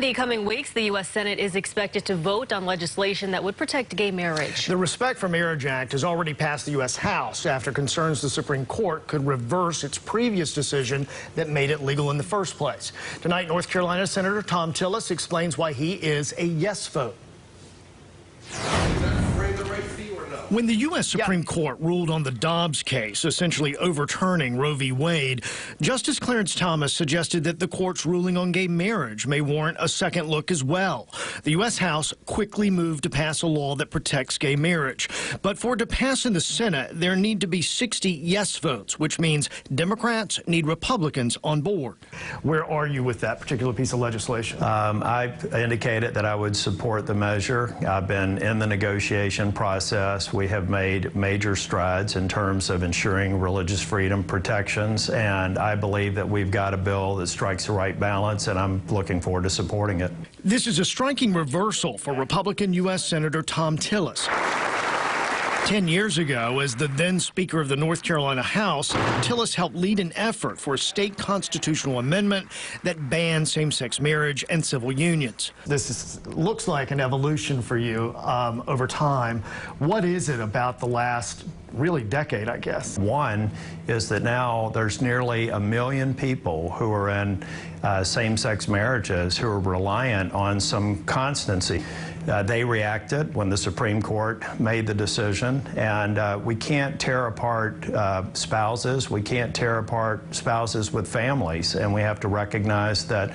the coming weeks, the U.S. Senate is expected to vote on legislation that would protect gay marriage. The Respect for Marriage Act has already passed the U.S. House after concerns the Supreme Court could reverse its previous decision that made it legal in the first place. Tonight, North Carolina Senator Tom Tillis explains why he is a yes vote. When the U.S. Supreme Court ruled on the Dobbs case, essentially overturning Roe v. Wade, Justice Clarence Thomas suggested that the court's ruling on gay marriage may warrant a second look as well. The U.S. House quickly moved to pass a law that protects gay marriage. But for it to pass in the Senate, there need to be 60 yes votes, which means Democrats need Republicans on board. Where are you with that particular piece of legislation? I've indicated that I would support the measure. I've been in the negotiation process. We have made major strides in terms of ensuring religious freedom protections, and I believe that we've got a bill that strikes the right balance, and I'm looking forward to supporting it. This is a striking reversal for Republican U.S. Senator Tom Tillis. 10 years ago, as the then Speaker of the North Carolina House, Tillis helped lead an effort for a state constitutional amendment that banned same-sex marriage and civil unions. This looks like an evolution for you over time. What is it about the last really decade, I guess? One is that now there's nearly 1 million people who are in same-sex marriages who are reliant on some constancy. They reacted when the Supreme Court made the decision, and we can't tear apart spouses. We can't tear apart spouses with families, and we have to recognize that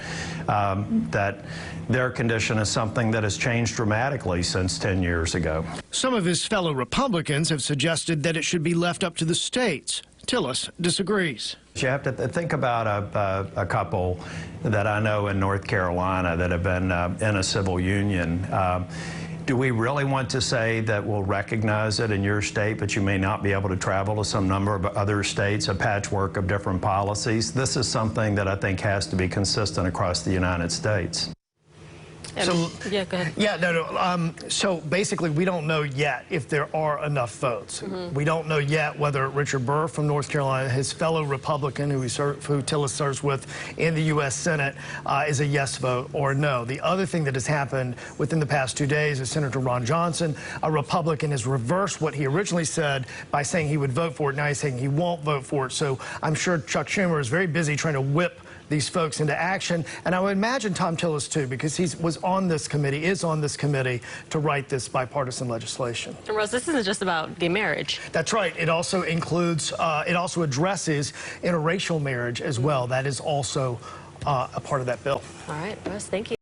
that their condition is something that has changed dramatically since 10 years ago. Some of his fellow Republicans have suggested that it should be left up to the states. Tillis disagrees. You have to think about a couple that I know in North Carolina that have been in a civil union. Do we really want to say that we'll recognize it in your state, but you may not be able to travel to some number of other states, a patchwork of different policies? This is something that I think has to be consistent across the United States. So, yeah, go ahead. Yeah, no. So basically, we don't know yet if there are enough votes. We don't know yet whether Richard Burr from North Carolina, his fellow Republican who Tillis serves with in the U.S. Senate, is a yes vote or no. The other thing that has happened within the past 2 days is Senator Ron Johnson, a Republican, has reversed what he originally said by saying he would vote for it. Now he's saying he won't vote for it. So I'm sure Chuck Schumer is very busy trying to whip these folks into action, and I would imagine Tom Tillis too, because he is on this committee to write this bipartisan legislation. And Rose, this isn't just about gay marriage. That's right. It also includes, it also addresses interracial marriage as well. That is also a part of that bill. All right, Rose, thank you.